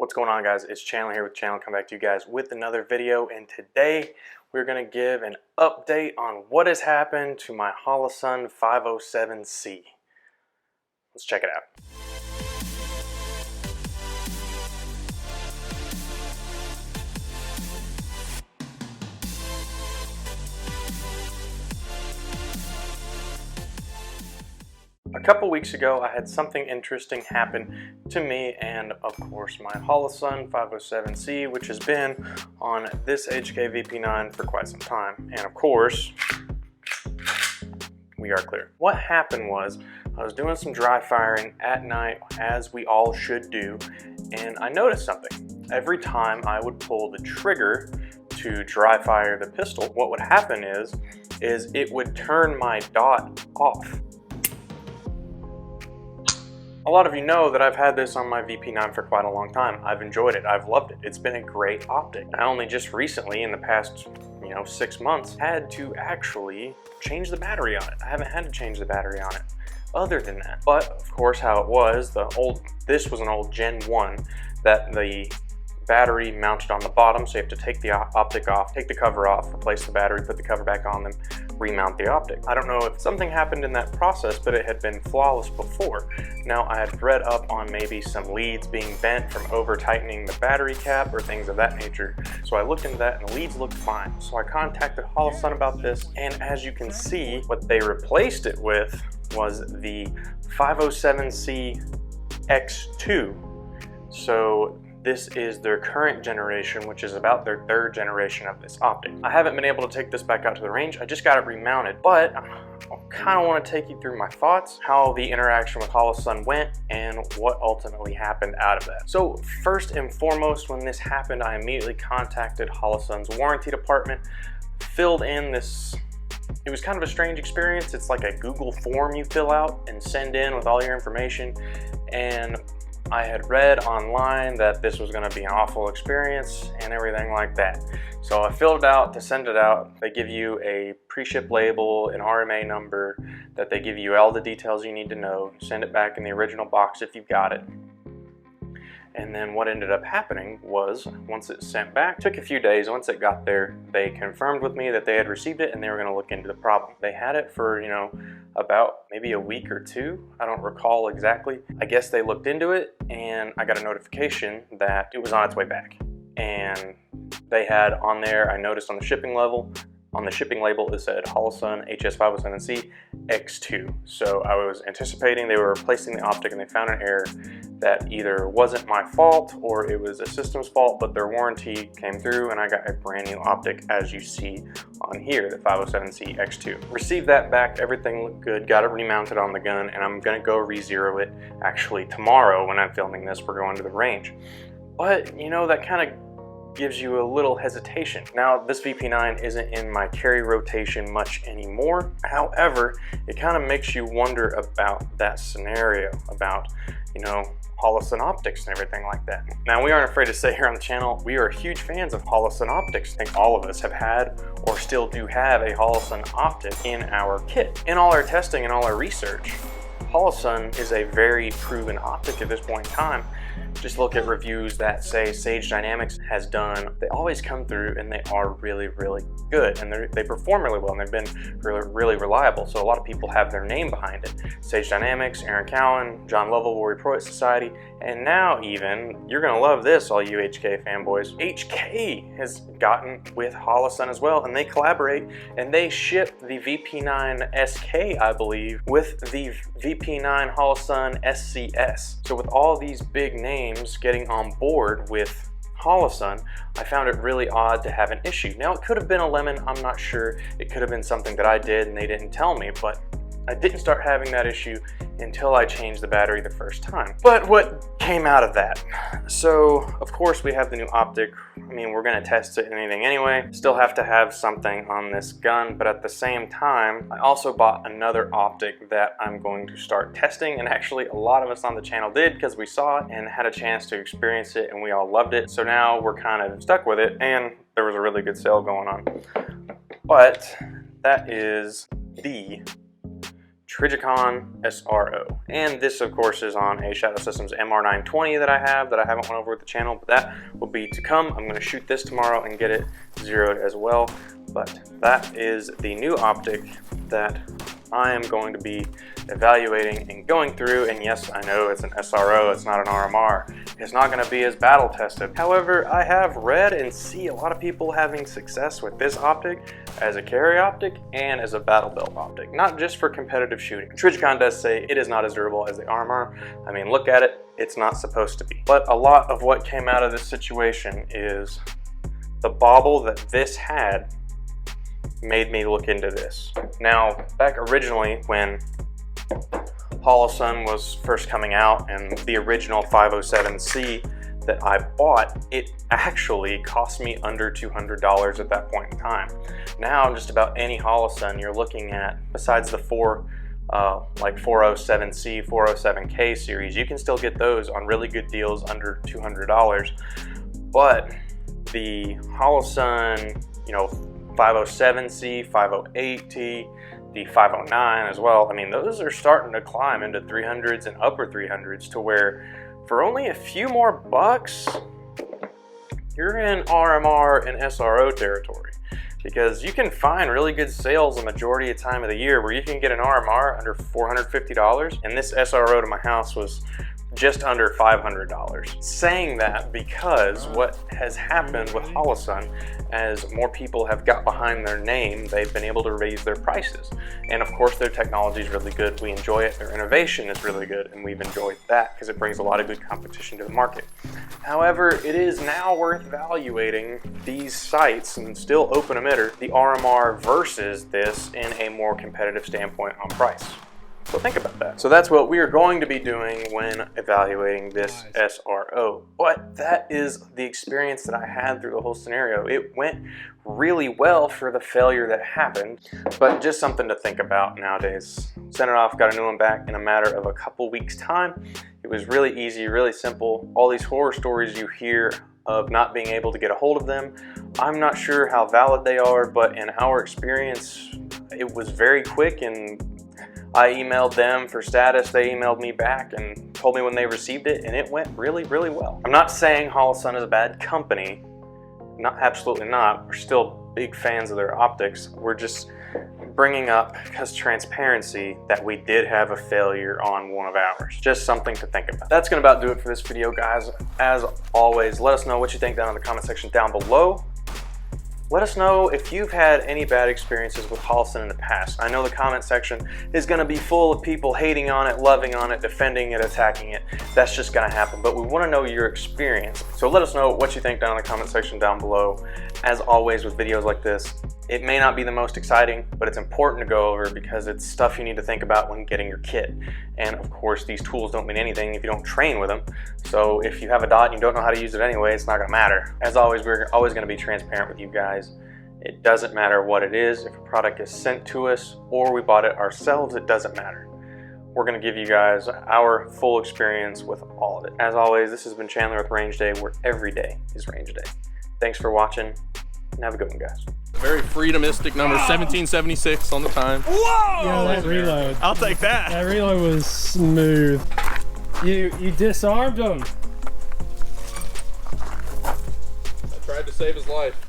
What's going on, guys? It's Chandler here with Chandler. Come back to you guys with another video, and today we're going to give an update on what has happened to my Holosun 507C. Let's check it out. A couple weeks ago, I had something interesting happen to me and, of course, my Holosun 507C, which has been on this HK VP9 for quite some time. And, of course, we are clear. What happened was, I was doing some dry firing at night, as we all should do, and I noticed something. Every time I would pull the trigger to dry fire the pistol, what would happen is it would turn my dot off. A lot of you know that I've had this on my VP9 for quite a long time. I've enjoyed it. I've loved it. It's been a great optic. I only just recently, in the past 6 months, had to actually change the battery on it. I haven't had to change the battery on it other than that. But of course, how it was, this was an old Gen 1 that the battery mounted on the bottom, so you have to take the optic off, take the cover off, replace the battery, put the cover back on, then remount the optic. I don't know if something happened in that process, but it had been flawless before. Now, I had read up on maybe some leads being bent from over tightening the battery cap or things of that nature. So I looked into that and the leads looked fine. So I contacted Holosun about this, and as you can see, what they replaced it with was the 507C X2. So this is their current generation, which is about their 3rd generation of this optic. I haven't been able to take this back out to the range. I just got it remounted, but I kind of want to take you through my thoughts, how the interaction with Holosun went, and what ultimately happened out of that. So first and foremost, when this happened, I immediately contacted Holosun's warranty department, filled in this. It was kind of a strange experience. It's like a Google form you fill out and send in with all your information, and I had read online that this was going to be an awful experience and everything like that. So I filled it out to send it out. They give you a pre-ship label, an RMA number, that they give you all the details you need to know. Send it back in the original box if you've got it. And then what ended up happening was, once it's sent back, took a few days. Once it got there, they confirmed with me that they had received it and they were going to look into the problem. They had it for, about maybe a week or two. I don't recall exactly. I guess they looked into it and I got a notification that it was on its way back. And they had on there, I noticed on the shipping label, it said Holosun HS507C X2. So I was anticipating they were replacing the optic, and they found an error that either wasn't my fault or it was a system's fault, but their warranty came through and I got a brand new optic, as you see on here, the 507C X2. Received that back, everything looked good, got it remounted on the gun, and I'm gonna go re-zero it actually tomorrow. When I'm filming this, we're going to the range. But that kind of gives you a little hesitation. Now, this VP9 isn't in my carry rotation much anymore. However, it kind of makes you wonder about that scenario, about, Holosun optics and everything like that. Now, we aren't afraid to say here on the channel, we are huge fans of Holosun optics. I think all of us have had or still do have a Holosun optic in our kit. In all our testing and all our research, Holosun is a very proven optic at this point in time. Just look at reviews that say Sage Dynamics has done. They always come through and they are really, really good, and they perform really well, and they've been really, really reliable. So a lot of people have their name behind it. Sage Dynamics, Aaron Cowan, John Lovell, Warrior Pro Society, and now even, you're gonna love this, all you HK fanboys, HK has gotten with Holosun as well, and they collaborate and they ship the VP9 SK, I believe, with the VP9 Holosun SCS. So with all these big names getting on board with Holosun, I found it really odd to have an issue. Now, it could have been a lemon, I'm not sure. It could have been something that I did and they didn't tell me, but I didn't start having that issue until I changed the battery the first time. But what came out of that? So, of course, we have the new optic. I mean, we're gonna test it and anything anyway. Still have to have something on this gun, but at the same time, I also bought another optic that I'm going to start testing, and actually a lot of us on the channel did, because we saw it and had a chance to experience it and we all loved it. So now we're kind of stuck with it, and there was a really good sale going on. But that is the Trijicon SRO. And this, of course, is on a Shadow Systems MR920 that I haven't went over with the channel, but that will be to come. I'm going to shoot this tomorrow and get it zeroed as well. But that is the new optic that I am going to be evaluating and going through. And yes, I know it's an SRO, it's not an RMR. It's not going to be as battle tested. However, I have read and see a lot of people having success with this optic as a carry optic and as a battle belt optic, not just for competitive shooting. Trijicon does say it is not as durable as the RMR. I mean, look at it, it's not supposed to be. But a lot of what came out of this situation is the bobble that this had made me look into this. Now, back originally when Holosun was first coming out and the original 507C that I bought, it actually cost me under $200 at that point in time. Now, just about any Holosun you're looking at, besides the like 407C, 407K series, you can still get those on really good deals under $200. But the Holosun, 507C, 508T, the 509 as well, I mean, those are starting to climb into 300s and upper 300s to where for only a few more bucks, you're in RMR and SRO territory. Because you can find really good sales the majority of time of the year where you can get an RMR under $450, and this SRO to my house was just under $500. Saying that because what has happened with Holosun, as more people have got behind their name, they've been able to raise their prices. And of course their technology is really good, we enjoy it, their innovation is really good, and we've enjoyed that because it brings a lot of good competition to the market. However, it is now worth evaluating these sites, and still open emitter, the RMR versus this in a more competitive standpoint on price. So think about that. So that's what we are going to be doing when evaluating this SRO. But that is the experience that I had through the whole scenario. It went really well for the failure that happened, but just something to think about nowadays. Sent it off, got a new one back in a matter of a couple weeks time. It was really easy, really simple. All these horror stories you hear of not being able to get a hold of them, I'm not sure how valid they are, but in our experience, it was very quick, and I emailed them for status, they emailed me back and told me when they received it, and it went really, really well. I'm not saying Holosun is a bad company, absolutely not. We're still big fans of their optics. We're just bringing up, because transparency, that we did have a failure on one of ours. Just something to think about. That's gonna about do it for this video, guys. As always, let us know what you think down in the comment section down below. Let us know if you've had any bad experiences with Holosun in the past. I know the comment section is going to be full of people hating on it, loving on it, defending it, attacking it. That's just going to happen, but we want to know your experience. So let us know what you think down in the comment section down below. As always with videos like this, it may not be the most exciting, but it's important to go over because it's stuff you need to think about when getting your kit. And of course, these tools don't mean anything if you don't train with them. So if you have a dot and you don't know how to use it anyway, it's not gonna matter. As always, we're always gonna be transparent with you guys. It doesn't matter what it is. If a product is sent to us or we bought it ourselves, it doesn't matter. We're gonna give you guys our full experience with all of it. As always, this has been Chandler with Range Day, where every day is Range Day. Thanks for watching, and have a good one, guys. Very freedomistic number, 1776 on the time. Whoa! Yeah, that reload. I'll take that. That reload was smooth. You disarmed him. I tried to save his life.